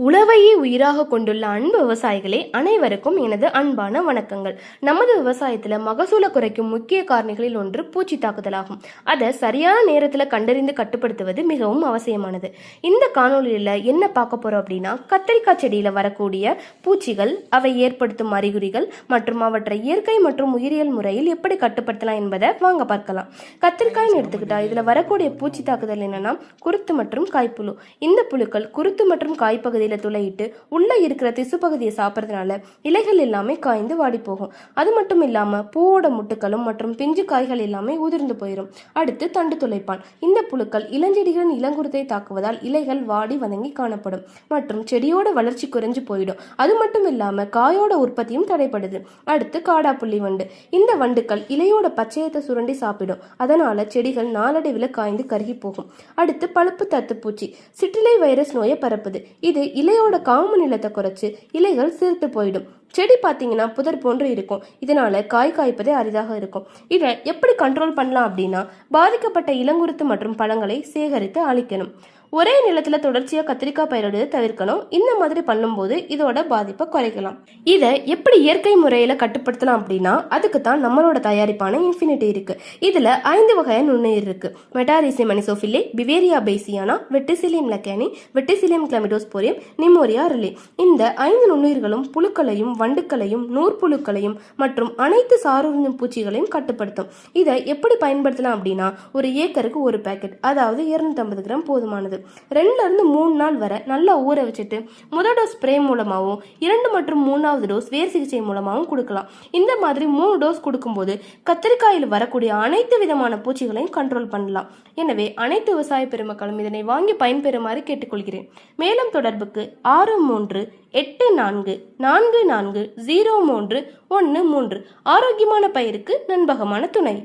உழவையே உயிராக கொண்டுள்ள அன்பு விவசாயிகளே, அனைவருக்கும் எனது அன்பான வணக்கங்கள். நமது விவசாயத்துல மகசூலை குறைக்கும் முக்கிய காரணிகளில் ஒன்று பூச்சி தாக்குதலாகும். அதை சரியான நேரத்துல கண்டறிந்து கட்டுப்படுத்துவது மிகவும் அவசியமானது. இந்த காணொலியில என்ன பார்க்க போறோம் அப்படின்னா, கத்திரிக்காய் செடியில வரக்கூடிய பூச்சிகள், அவை ஏற்படுத்தும் அறிகுறிகள் மற்றும் அவற்றை இயற்கை மற்றும் உயிரியல் முறையில் எப்படி கட்டுப்படுத்தலாம் என்பதை வாங்க பார்க்கலாம். கத்திரிக்காய்னு எடுத்துக்கிட்டா இதுல வரக்கூடிய பூச்சி தாக்குதல் என்னன்னா குருத்து மற்றும் காய்ப்புழு. இந்த புழுக்கள் குருத்து மற்றும் காய்ப்பகுதி துளையிட்டு உள்ள இருக்கிற திசு பகுதியை சாப்பிட்றதுனால இலைகள் எல்லாமே காய்ந்து வாடி போகும். அது மட்டும் இல்லாம பூவோட முட்டுக்களும் மற்றும் பிஞ்சு காய்கள் எல்லாமே உதிர்ந்து போயிடும். அடுத்து தண்டு துளைப்பான். இந்த புழுக்கள் இளஞ்செடிகளின் இளங்குருத்தை தாக்குவதால் இலைகள் வாடி வதங்கி காணப்படும் மற்றும் செடியோட வளர்ச்சி குறைஞ்சு போயிடும். அது மட்டும் இல்லாம காயோட உற்பத்தியும் தடைப்படுது. அடுத்து காடாப்புள்ளி வண்டு. இந்த வண்டுகள் இலையோட பச்சையத்தை சுரண்டி சாப்பிடும். அதனால செடிகள் நாளடைவில் காய்ந்து கருகி போகும். அடுத்து பழுப்பு தத்துப்பூச்சி சிற்றிலை வைரஸ் நோயை பரப்புது. இது இலையோட காம்பு நிலத்தை குறைச்சு இலைகள் சிறுத்து போயிடும். செடி பார்த்தீங்கன்னா புதர் போன்று இருக்கும். இதனால காய் காய்ப்பதே அரிதாக இருக்கும். இதை எப்படி கண்ட்ரோல் பண்ணலாம் அப்படின்னா, பாதிக்கப்பட்ட இளங்குருத்து மற்றும் பழங்களை சேகரித்து அழிக்கணும். ஒரே நிலத்துல தொடர்ச்சியா கத்திரிக்காய் பயிரிடுவதை தவிர்க்கணும். இந்த மாதிரி பண்ணும்போது இதோட பாதிப்பை குறைக்கலாம். இதை எப்படி இயற்கை முறையில கட்டுப்படுத்தலாம் அப்படின்னா, அதுக்கு தான் நம்மளோட தயாரிப்பான இன்ஃபினிட்டி இருக்கு. இதுல 5 வகையான நுண்ணுயிர் இருக்கு. Metarhizium anisopliae, Beauveria bassiana, Verticillium lecanii, Verticillium chlamydosporium, Nomuraea rileyi. இந்த 5 நுண்ணுயிர்களும் புழுக்களையும் வண்டுக்களையும் நூற்புழுக்களையும் மற்றும் அனைத்து சாருண்ணும் பூச்சிகளையும் கட்டுப்படுத்தும். இதை எப்படி பயன்படுத்தலாம் அப்படின்னா, ஒரு ஏக்கருக்கு ஒரு பேக்கெட், அதாவது 250 கிராம் போதுமானது. 2 இருந்து 3 நாள் வரை நல்லா ஊற வச்சுட்டு முதல் டோஸ் ஸ்ப்ரே மூலமாகவும் 2 மற்றும் 3வது டோஸ் வேர் சிகிச்சை மூலமாகவும் கொடுக்கலாம். இந்த மாதிரி 3 டோஸ் கொடுக்கும்போது கத்திரிக்காயில் வரக்கூடிய அனைத்து விதமான பூச்சிகளையும் கண்ட்ரோல் பண்ணலாம். எனவே அனைத்து விவசாய பெருமக்களும் இதனை வாங்கி பயன்பெறுமாறு கேட்டுக்கொள்கிறேன். மேலும் தொடர்புக்கு 6384440313 ஆரோக்கியமான பயிருக்கு நண்பகமான துணை.